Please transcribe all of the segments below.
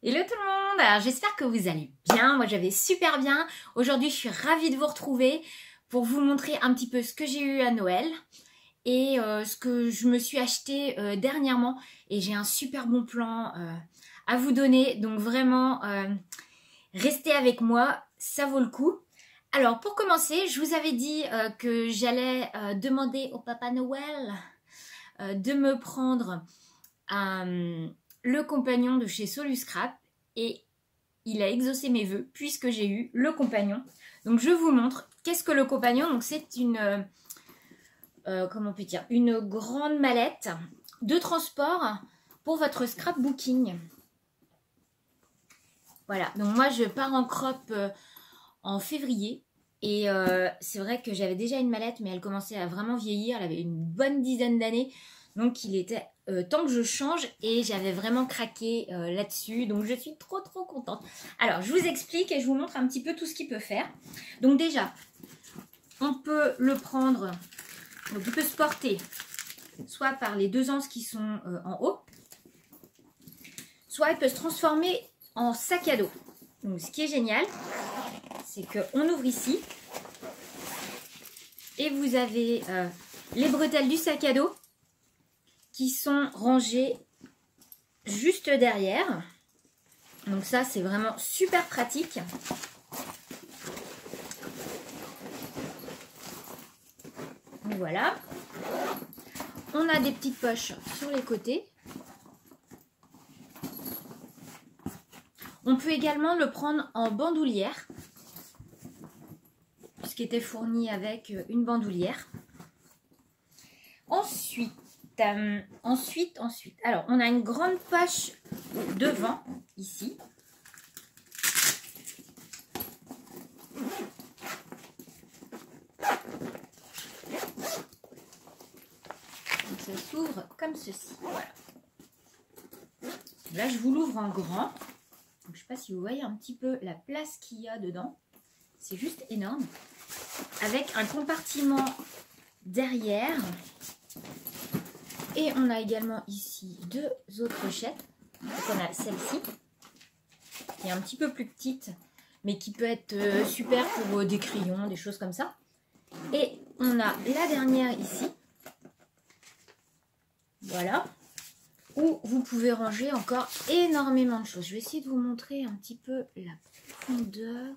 Hello tout le monde, alors j'espère que vous allez bien, moi je vais super bien. Aujourd'hui je suis ravie de vous retrouver pour vous montrer un petit peu ce que j'ai eu à Noël et ce que je me suis acheté dernièrement. Et j'ai un super bon plan à vous donner, donc vraiment restez avec moi, ça vaut le coup. Alors pour commencer, je vous avais dit que j'allais demander au Papa Noël de me prendre le compagnon de chez Soluscrap et il a exaucé mes vœux puisque j'ai eu le compagnon. Donc je vous montre qu'est-ce que le compagnon. Donc c'est une comment on peut dire, une grande mallette de transport pour votre scrapbooking. Voilà, donc moi je pars en crop en février et c'est vrai que j'avais déjà une mallette mais elle commençait à vraiment vieillir, elle avait une bonne dizaine d'années. Donc il était temps que je change et j'avais vraiment craqué là-dessus. Donc je suis trop contente. Alors je vous explique et je vous montre un petit peu tout ce qu'il peut faire. Donc déjà, on peut le prendre, donc il peut se porter soit par les deux anses qui sont en haut, soit il peut se transformer en sac à dos. Donc ce qui est génial, c'est qu'on ouvre ici et vous avez les bretelles du sac à dos qui sont rangées juste derrière. Donc ça c'est vraiment super pratique. Voilà. On a des petites poches sur les côtés. On peut également le prendre en bandoulière, puisqu'il était fourni avec une bandoulière. Ensuite, alors on a une grande poche devant, ici. Donc ça s'ouvre comme ceci, voilà. Là je vous l'ouvre en grand. Donc, je ne sais pas si vous voyez un petit peu la place qu'il y a dedans. C'est juste énorme. Avec un compartiment derrière. Et on a également ici deux autres pochettes. Donc on a celle-ci, qui est un petit peu plus petite, mais qui peut être super pour des crayons, des choses comme ça. Et on a la dernière ici. Voilà. Où vous pouvez ranger encore énormément de choses. Je vais essayer de vous montrer un petit peu la profondeur.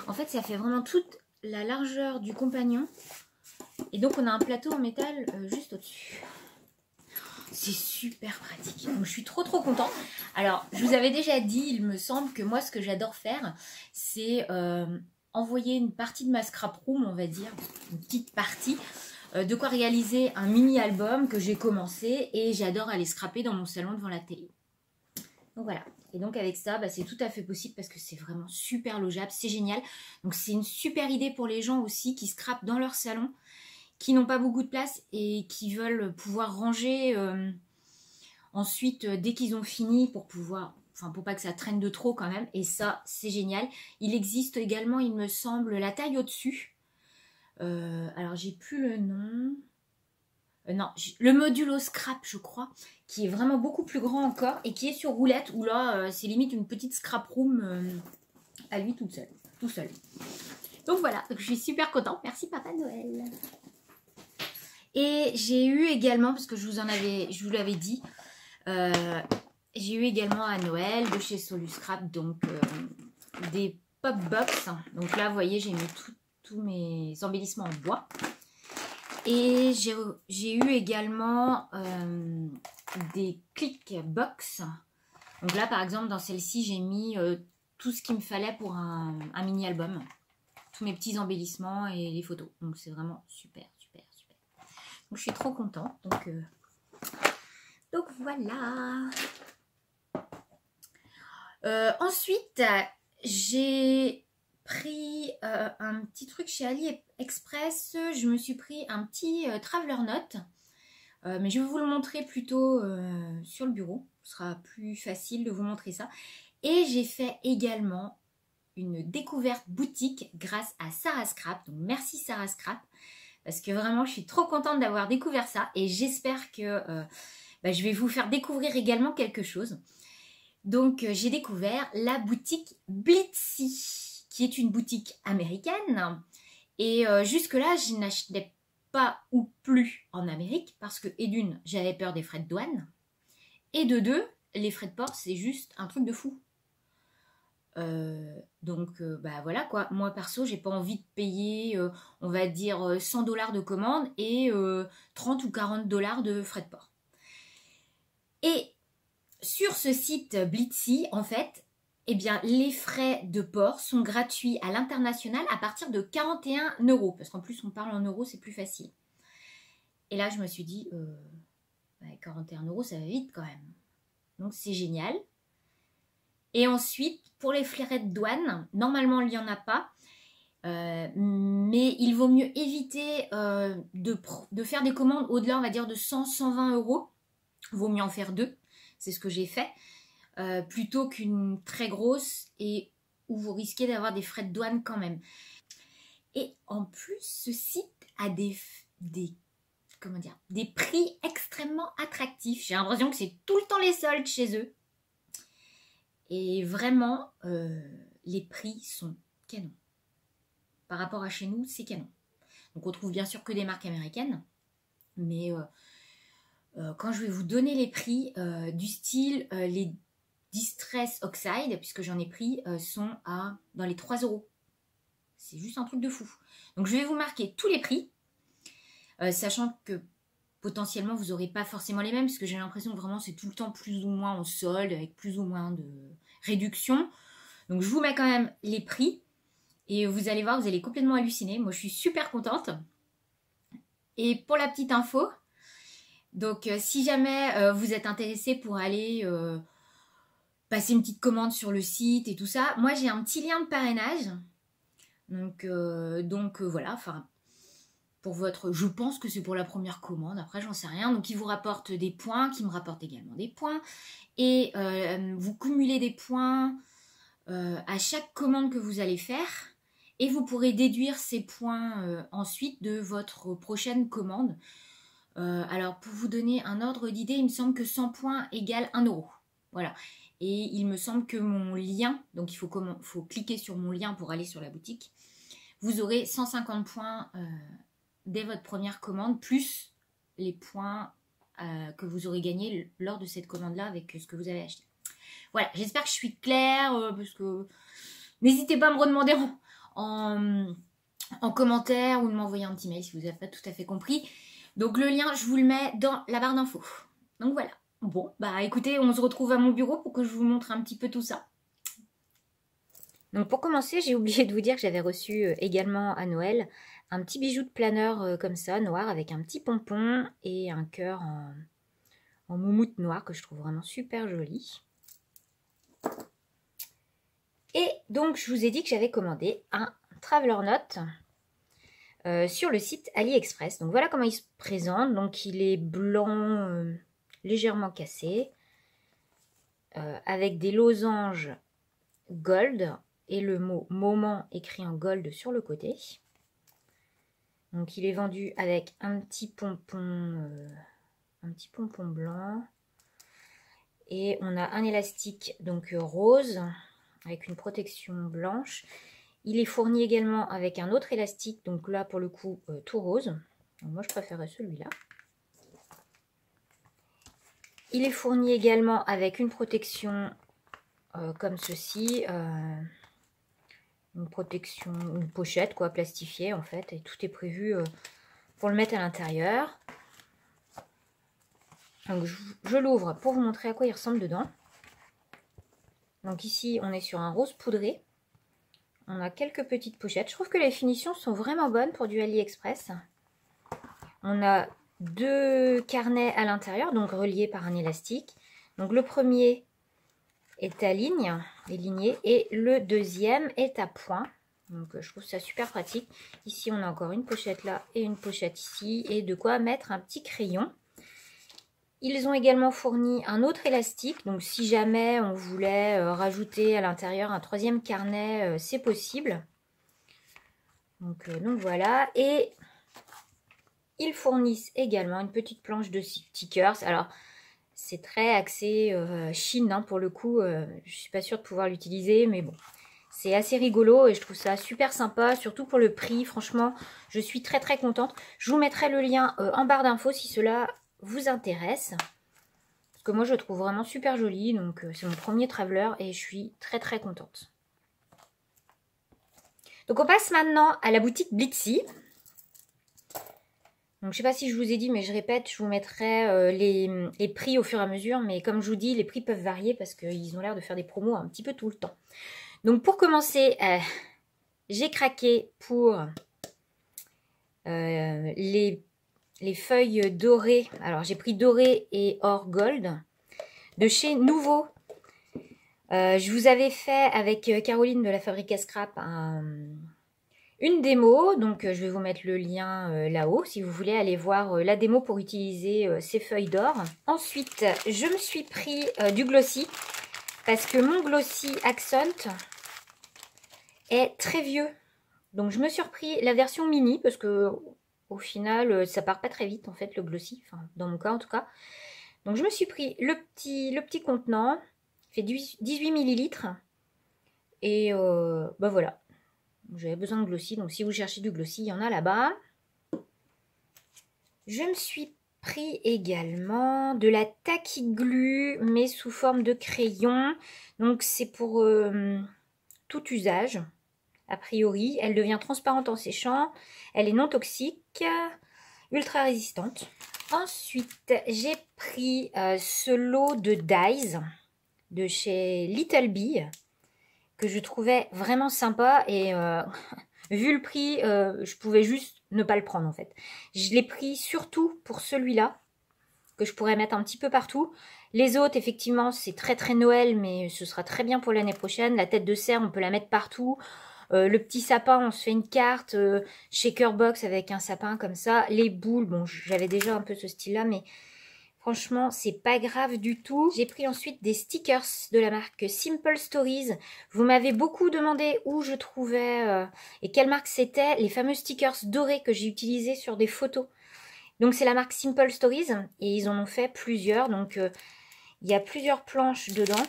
En fait, ça fait vraiment toute la largeur du compagnon. Et donc, on a un plateau en métal juste au-dessus. C'est super pratique. Donc, je suis trop contente. Alors, je vous avais déjà dit, il me semble que moi, ce que j'adore faire, c'est envoyer une partie de ma scrap room, on va dire, une petite partie, de quoi réaliser un mini-album que j'ai commencé et j'adore aller scraper dans mon salon devant la télé. Donc voilà. Et donc avec ça, bah, c'est tout à fait possible parce que c'est vraiment super logeable, c'est génial. Donc c'est une super idée pour les gens aussi qui scrapent dans leur salon, qui n'ont pas beaucoup de place et qui veulent pouvoir ranger ensuite dès qu'ils ont fini pour pouvoir, enfin pour pas que ça traîne de trop quand même. Et ça, c'est génial. Il existe également, il me semble, la taille au-dessus. Alors j'ai plus le nom. Non, le modulo scrap, je crois, qui est vraiment beaucoup plus grand encore et qui est sur roulette, où là, c'est limite une petite scrap room à lui tout seul. Donc voilà, je suis super contente. Merci Papa Noël. Et j'ai eu également, parce que je vous l'avais dit, j'ai eu également à Noël de chez Soluscrap, donc des pop box. Donc là, vous voyez, j'ai mis tous mes embellissements en bois. Et j'ai eu également des click box. Donc là, par exemple, dans celle-ci, j'ai mis tout ce qu'il me fallait pour un mini album. Tous mes petits embellissements et les photos. Donc c'est vraiment super. Donc je suis trop contente. Donc voilà. Ensuite, j'ai pris un petit truc chez AliExpress. Je me suis pris un petit traveler note. Mais je vais vous le montrer plutôt sur le bureau. Ce sera plus facile de vous montrer ça. Et j'ai fait également une découverte boutique grâce à Sarah Scrap. Donc merci Sarah Scrap. Parce que vraiment, je suis trop contente d'avoir découvert ça. Et j'espère que je vais vous faire découvrir également quelque chose. Donc j'ai découvert la boutique Blitsy, qui est une boutique américaine. Et jusque-là, je n'achetais pas ou plus en Amérique parce que, et d'une, j'avais peur des frais de douane. Et de deux, les frais de port, c'est juste un truc de fou. Bah voilà quoi. Moi perso, j'ai pas envie de payer, on va dire 100 $ de commande et 30 ou 40 $ de frais de port. Et sur ce site Blitsy, en fait, eh bien, les frais de port sont gratuits à l'international à partir de 41 €. Parce qu'en plus, on parle en euros, c'est plus facile. Et là, je me suis dit, 41 €, ça va vite quand même. Donc, c'est génial. Et ensuite, pour les frais de douane, normalement, il n'y en a pas. Mais il vaut mieux éviter de faire des commandes au-delà, on va dire, de 100-120 €. Il vaut mieux en faire 2. C'est ce que j'ai fait. Plutôt qu'une très grosse et où vous risquez d'avoir des frais de douane quand même. Et en plus, ce site a des prix extrêmement attractifs. J'ai l'impression que c'est tout le temps les soldes chez eux. Et vraiment, les prix sont canons. Par rapport à chez nous, c'est canon. Donc on trouve bien sûr que des marques américaines. Mais quand je vais vous donner les prix du style, les Distress Oxide, puisque j'en ai pris, sont dans les 3 €. C'est juste un truc de fou. Donc je vais vous marquer tous les prix, sachant que potentiellement vous n'aurez pas forcément les mêmes, parce que j'ai l'impression que vraiment c'est tout le temps plus ou moins en solde, avec plus ou moins de réduction. Donc je vous mets quand même les prix, et vous allez voir, vous allez complètement halluciner. Moi je suis super contente. Et pour la petite info, donc si jamais vous êtes intéressé pour aller passer une petite commande sur le site et tout ça, moi j'ai un petit lien de parrainage. Donc voilà, enfin, pour votre, je pense que c'est pour la première commande, après j'en sais rien. Donc il vous rapporte des points, qui me rapporte également des points. Et vous cumulez des points à chaque commande que vous allez faire. Et vous pourrez déduire ces points ensuite de votre prochaine commande. Alors pour vous donner un ordre d'idée, il me semble que 100 points égale 1 €. Voilà. Et il me semble que mon lien, donc il faut cliquer sur mon lien pour aller sur la boutique, vous aurez 150 points dès votre première commande, plus les points que vous aurez gagnés lors de cette commande-là avec ce que vous avez acheté. Voilà, j'espère que je suis claire, parce que n'hésitez pas à me redemander en commentaire ou de m'envoyer un petit mail si vous n'avez pas tout à fait compris. Donc le lien, je vous le mets dans la barre d'infos. Donc voilà. Bon, bah écoutez, on se retrouve à mon bureau pour que je vous montre un petit peu tout ça. Donc pour commencer, j'ai oublié de vous dire que j'avais reçu également à Noël un petit bijou de planeur comme ça, noir, avec un petit pompon et un cœur en moumoute noir que je trouve vraiment super joli. Et donc je vous ai dit que j'avais commandé un Traveler Note sur le site AliExpress. Donc voilà comment il se présente. Donc il est blanc, légèrement cassé, avec des losanges gold et le mot moment écrit en gold sur le côté. Donc il est vendu avec un petit pompon blanc, et on a un élastique donc rose avec une protection blanche. Il est fourni également avec un autre élastique, donc là pour le coup tout rose. Donc moi je préférais celui-là. Il est fourni également avec une protection comme ceci, une protection, une pochette quoi, plastifiée en fait, et tout est prévu pour le mettre à l'intérieur. Donc je l'ouvre pour vous montrer à quoi il ressemble dedans. Donc ici on est sur un rose poudré. On a quelques petites pochettes. Je trouve que les finitions sont vraiment bonnes pour du AliExpress. On a 2 carnets à l'intérieur, donc reliés par un élastique. Donc le premier est à ligne, est ligné, et le deuxième est à point. Donc je trouve ça super pratique. Ici on a encore une pochette là et une pochette ici, et de quoi mettre un petit crayon. Ils ont également fourni un autre élastique, donc si jamais on voulait rajouter à l'intérieur un troisième carnet, c'est possible. Donc voilà, et ils fournissent également une petite planche de stickers. Alors C'est très axé Chine, hein, pour le coup. Je suis pas sûre de pouvoir l'utiliser, mais bon. C'est assez rigolo et je trouve ça super sympa, surtout pour le prix. Franchement, je suis très très contente. Je vous mettrai le lien en barre d'infos si cela vous intéresse. Parce que moi, je le trouve vraiment super joli. Donc, c'est mon premier Traveler et je suis très très contente. Donc, on passe maintenant à la boutique Blitsy. Donc, je sais pas si je vous ai dit, mais je répète, je vous mettrai les prix au fur et à mesure. Mais comme je vous dis, les prix peuvent varier parce qu'ils ont l'air de faire des promos un petit peu tout le temps. Donc, pour commencer, j'ai craqué pour les feuilles dorées. Alors, j'ai pris doré et or gold de chez Nouveau. Je vous avais fait avec Caroline de la Fabrique à Scrap une démo, donc je vais vous mettre le lien là-haut si vous voulez aller voir la démo pour utiliser ces feuilles d'or. Ensuite, je me suis pris du glossy parce que mon glossy Accent est très vieux. Donc je me suis repris la version mini parce que au final ça part pas très vite en fait le glossy, enfin dans mon cas en tout cas. Donc je me suis pris le petit contenant, il fait 18 millilitres et bah voilà. J'avais besoin de glossy, donc si vous cherchez du glossy, il y en a là-bas. Je me suis pris également de la Tacky Glue, mais sous forme de crayon. Donc c'est pour tout usage, a priori. Elle devient transparente en séchant. Elle est non toxique, ultra résistante. Ensuite, j'ai pris ce lot de dies de chez Little Bee, que je trouvais vraiment sympa et vu le prix, je pouvais juste ne pas le prendre en fait. Je l'ai pris surtout pour celui-là, que je pourrais mettre un petit peu partout. Les autres, effectivement, c'est très très Noël, mais ce sera très bien pour l'année prochaine. La tête de cerf, on peut la mettre partout. Le petit sapin, on se fait une carte shaker box avec un sapin comme ça. Les boules, bon, j'avais déjà un peu ce style-là, mais franchement, c'est pas grave du tout. J'ai pris ensuite des stickers de la marque Simple Stories. Vous m'avez beaucoup demandé où je trouvais et quelle marque c'était. Les fameux stickers dorés que j'ai utilisés sur des photos. Donc c'est la marque Simple Stories et ils en ont fait plusieurs. Donc il y a plusieurs planches dedans.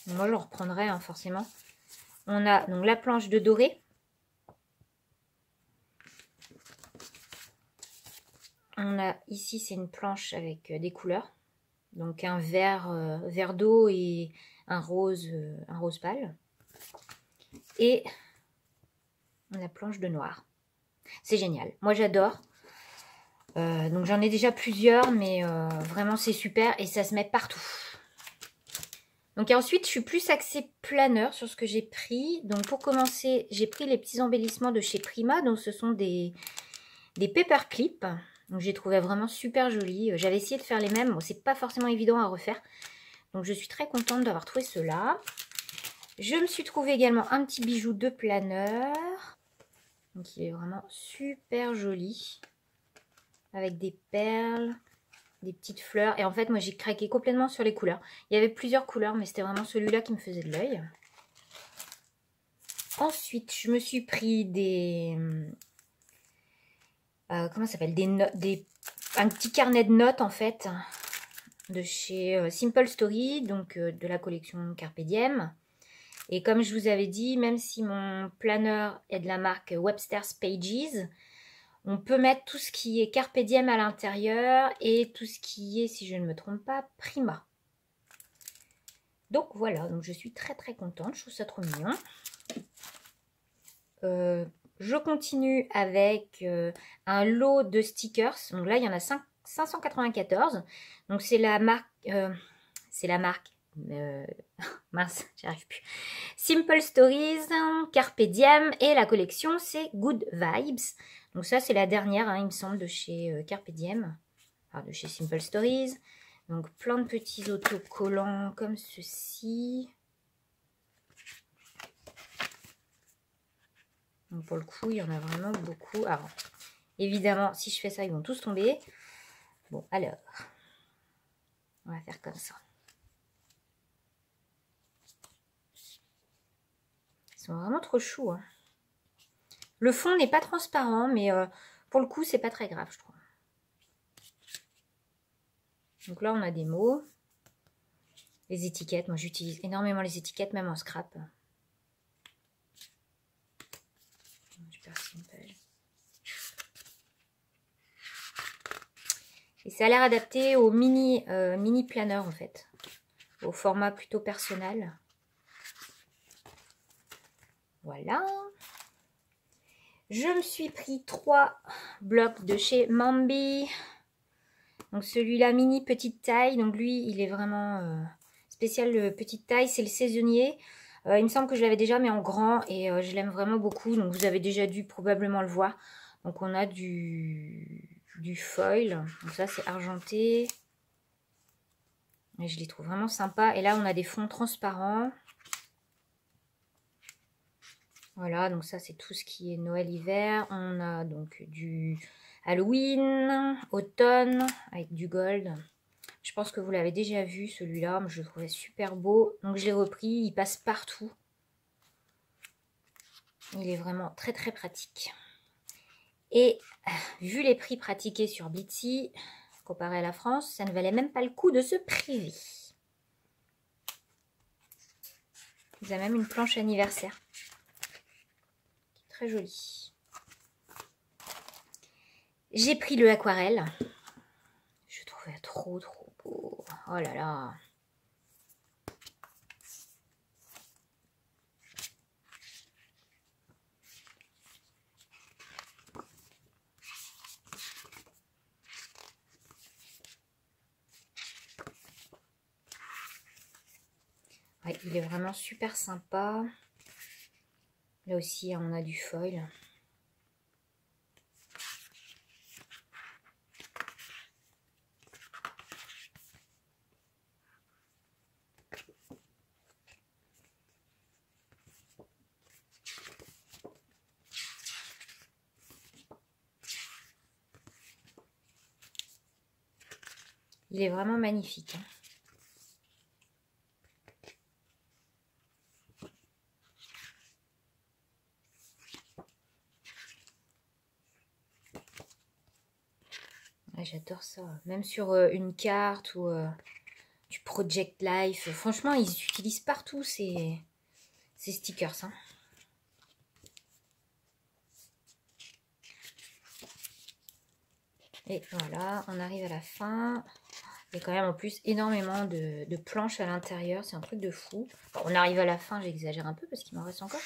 Moi je reprendrai hein, forcément. On a donc la planche de doré. On a ici, c'est une planche avec des couleurs. Donc un vert d'eau et un rose pâle. Et la planche de noir. C'est génial. Moi j'adore. Donc j'en ai déjà plusieurs, mais vraiment c'est super et ça se met partout. Donc ensuite, je suis plus axée planeur sur ce que j'ai pris. Donc pour commencer, j'ai pris les petits embellissements de chez Prima. Donc ce sont des paperclips. Donc j'ai trouvé vraiment super jolis. J'avais essayé de faire les mêmes. Bon, c'est pas forcément évident à refaire. Donc je suis très contente d'avoir trouvé cela. Je me suis trouvé également un petit bijou de planeur. Donc il est vraiment super joli. Avec des perles, des petites fleurs. Et en fait, moi j'ai craqué complètement sur les couleurs. Il y avait plusieurs couleurs, mais c'était vraiment celui-là qui me faisait de l'œil. Ensuite, je me suis pris des... comment ça s'appelle, un petit carnet de notes en fait de chez Simple Story, donc de la collection Carpe Diem. Et comme je vous avais dit, même si mon planeur est de la marque Webster's Pages, on peut mettre tout ce qui est Carpe Diem à l'intérieur et tout ce qui est, si je ne me trompe pas, Prima. Donc voilà, donc je suis très très contente, je trouve ça trop mignon. Je continue avec un lot de stickers. Donc là, il y en a 594. Donc c'est la marque... mince, j'y arrive plus. Simple Stories, Carpe Diem et la collection, c'est Good Vibes. Donc ça, c'est la dernière, hein, il me semble, de chez Carpe Diem. Enfin, de chez Simple Stories. Donc plein de petits autocollants comme ceci. Donc pour le coup, il y en a vraiment beaucoup. Alors, évidemment, si je fais ça, ils vont tous tomber. Bon, alors, on va faire comme ça. Ils sont vraiment trop choux. Hein. Le fond n'est pas transparent, mais pour le coup, c'est pas très grave, je trouve. Donc là, on a des mots. Les étiquettes, moi j'utilise énormément les étiquettes, même en scrap. Super simple. Et ça a l'air adapté au mini planeur en fait. Au format plutôt personnel. Voilà. Je me suis pris 3 blocs de chez Mambi. Donc celui-là, mini petite taille. Donc lui, il est vraiment spécial petite taille. C'est le saisonnier. Il me semble que je l'avais déjà, mais en grand. Et je l'aime vraiment beaucoup. Donc vous avez déjà dû probablement le voir. Donc on a du foil. Donc ça, c'est argenté. Et je les trouve vraiment sympas. Et là, on a des fonds transparents. Voilà, donc ça, c'est tout ce qui est Noël-Hiver. On a donc du Halloween, automne, avec du gold. Je pense que vous l'avez déjà vu, celui-là. Je le trouvais super beau. Donc, je l'ai repris. Il passe partout. Il est vraiment très, très pratique. Et vu les prix pratiqués sur Blitsy, comparé à la France, ça ne valait même pas le coup de se priver. Il y a même une planche anniversaire. Très jolie. J'ai pris le aquarelle. Je trouvais trop beau. Oh là là. Ouais, il est vraiment super sympa. Là aussi, on a du foil. Il est vraiment magnifique. J'adore ça. Même sur une carte ou du Project Life. Franchement, ils utilisent partout ces stickers. Hein. Et voilà, on arrive à la fin. Il y a quand même en plus énormément de planches à l'intérieur. C'est un truc de fou. Bon, on arrive à la fin, j'exagère un peu parce qu'il m'en reste encore.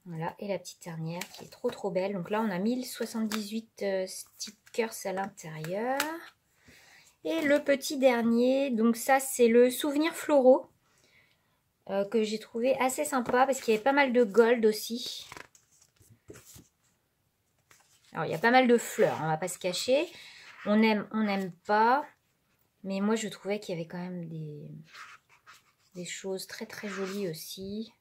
Voilà, et la petite dernière qui est trop belle. Donc là, on a 1078 stickers à l'intérieur. Et le petit dernier, donc ça, c'est le souvenir floraux que j'ai trouvé assez sympa parce qu'il y avait pas mal de gold aussi. Alors, il y a pas mal de fleurs, on va pas se cacher. On n'aime pas. Mais moi, je trouvais qu'il y avait quand même des choses très jolies aussi.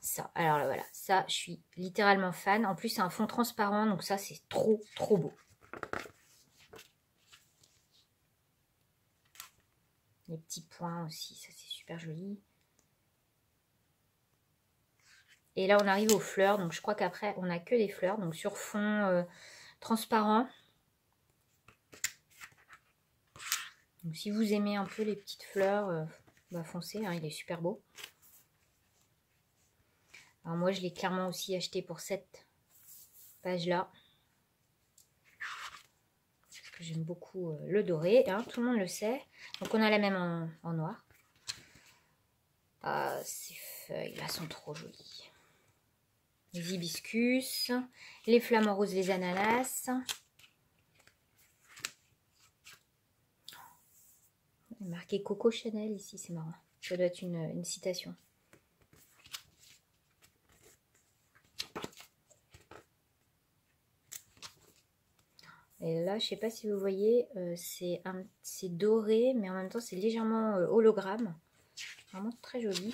Ça, alors là, voilà, ça, je suis littéralement fan. En plus, c'est un fond transparent, donc ça, c'est trop beau. Les petits points aussi, ça, c'est super joli. Et là, on arrive aux fleurs, donc je crois qu'après, on n'a que des fleurs, donc sur fond transparent. Donc, si vous aimez un peu les petites fleurs, bah, foncez, hein, il est super beau. Alors moi, je l'ai clairement aussi acheté pour cette page-là. Parce que j'aime beaucoup le doré, hein, tout le monde le sait. Donc on a la même en noir. Ah, ces feuilles-là sont trop jolies. Les hibiscus, les flamants roses, les ananas. Il est marqué Coco Chanel ici, c'est marrant. Ça doit être une citation. Et là, je sais pas si vous voyez, c'est doré, mais en même temps, c'est légèrement hologramme. Vraiment très joli.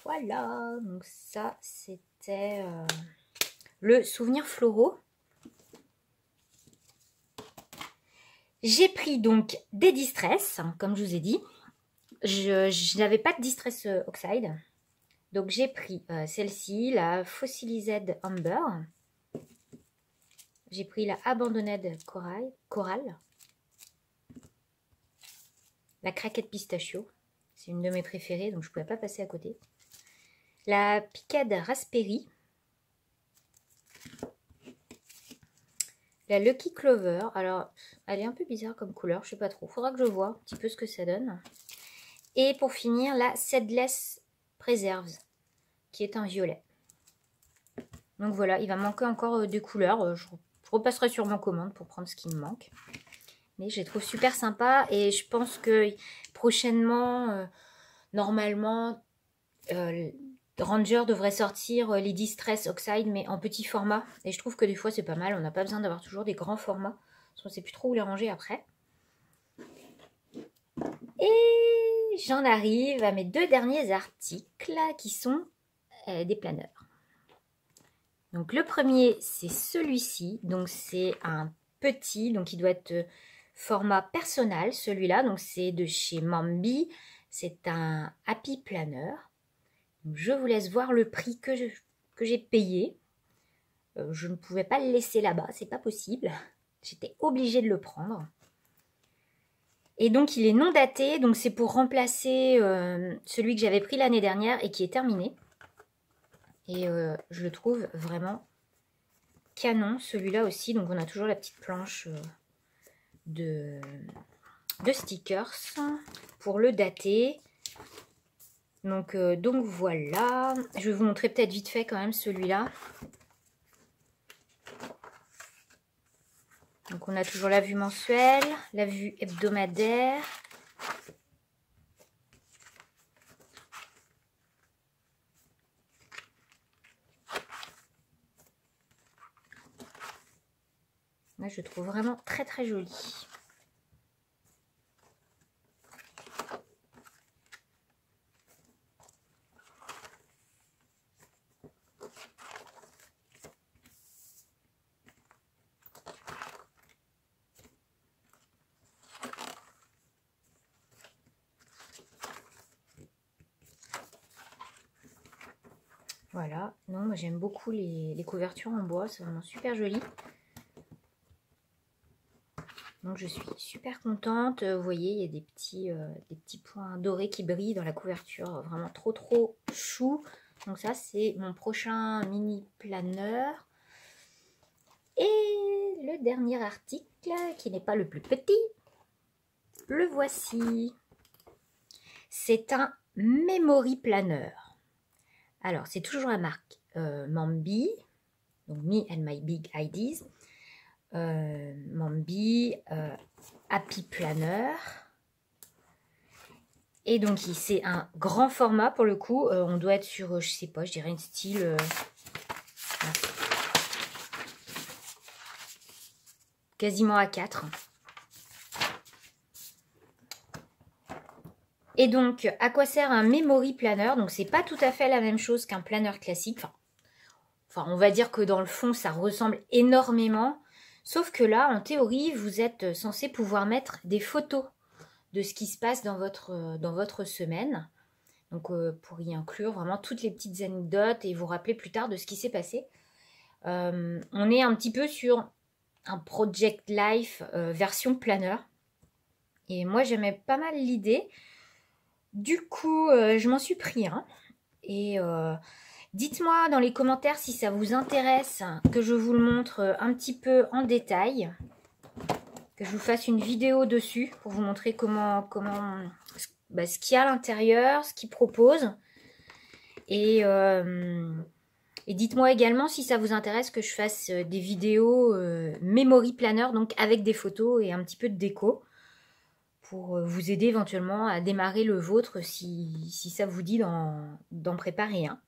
Voilà, donc ça, c'était le souvenir floraux. J'ai pris donc des Distress, comme je vous ai dit. Je n'avais pas de Distress Oxide. Donc j'ai pris celle-ci, la Fossilized Amber. J'ai pris la Abandonned Coral. La Craquette Pistachio. C'est une de mes préférées, donc je ne pouvais pas passer à côté. La Piquette Raspberry. La Lucky Clover. Alors, elle est un peu bizarre comme couleur, je ne sais pas trop. Faudra que je vois un petit peu ce que ça donne. Et pour finir, la Seedless Preserves, qui est un violet. Donc voilà, il va manquer encore des couleurs. Je repasserai sur mon commande pour prendre ce qui me manque. Mais je les trouve super sympas et je pense que prochainement, normalement, Ranger devrait sortir les Distress Oxide, mais en petit format. Et je trouve que des fois, c'est pas mal. On n'a pas besoin d'avoir toujours des grands formats. Parce qu'on ne sait plus trop où les ranger après. Et j'en arrive à mes 2 derniers articles qui sont des planeurs. Donc le premier, c'est celui-ci. Donc c'est un petit, donc il doit être format personnel, celui-là. Donc c'est de chez Mambi. C'est un Happy Planner. Donc, je vous laisse voir le prix que j'ai payé. Je ne pouvais pas le laisser là-bas, c'est pas possible. J'étais obligée de le prendre. Et donc il est non daté, donc c'est pour remplacer celui que j'avais pris l'année dernière et qui est terminé. Et je le trouve vraiment canon, celui-là aussi. Donc on a toujours la petite planche de stickers pour le dater. Donc voilà, je vais vous montrer peut-être vite fait quand même celui-là. Donc on a toujours la vue mensuelle, la vue hebdomadaire. Là, je trouve vraiment très très joli. Voilà, non, moi j'aime beaucoup les couvertures en bois, c'est vraiment super joli. Donc je suis super contente. Vous voyez, il y a des petits points dorés qui brillent dans la couverture, vraiment trop trop chou. Donc ça, c'est mon prochain mini planeur. Et le dernier article, qui n'est pas le plus petit, le voici. C'est un Memory Planner. Alors, c'est toujours la marque Mambi, donc Me and My Big Ideas. Mambi Happy Planner. Et donc, c'est un grand format pour le coup. On doit être sur, je sais pas, je dirais une style... quasiment A4. Et donc, à quoi sert un Memory Planner? Donc, c'est pas tout à fait la même chose qu'un planeur classique. Enfin, on va dire que dans le fond, ça ressemble énormément. Sauf que là, en théorie, vous êtes censé pouvoir mettre des photos de ce qui se passe dans votre semaine. Donc, pour y inclure vraiment toutes les petites anecdotes et vous rappeler plus tard de ce qui s'est passé. On est un petit peu sur un Project Life version planeur. Et moi, j'aimais pas mal l'idée. Du coup, je m'en suis pris un. Et dites-moi dans les commentaires si ça vous intéresse que je vous le montre un petit peu en détail. Que je vous fasse une vidéo dessus pour vous montrer ce qu'il y a à l'intérieur, ce qu'il propose. Et dites-moi également si ça vous intéresse que je fasse des vidéos Memory Planner, donc avec des photos et un petit peu de déco. Pour vous aider éventuellement à démarrer le vôtre si ça vous dit d'en préparer un.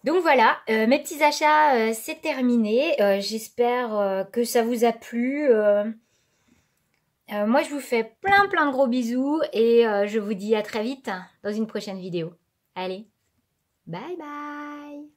Donc voilà, mes petits achats, c'est terminé. J'espère que ça vous a plu. Moi, je vous fais plein de gros bisous et je vous dis à très vite dans une prochaine vidéo. Allez, bye bye!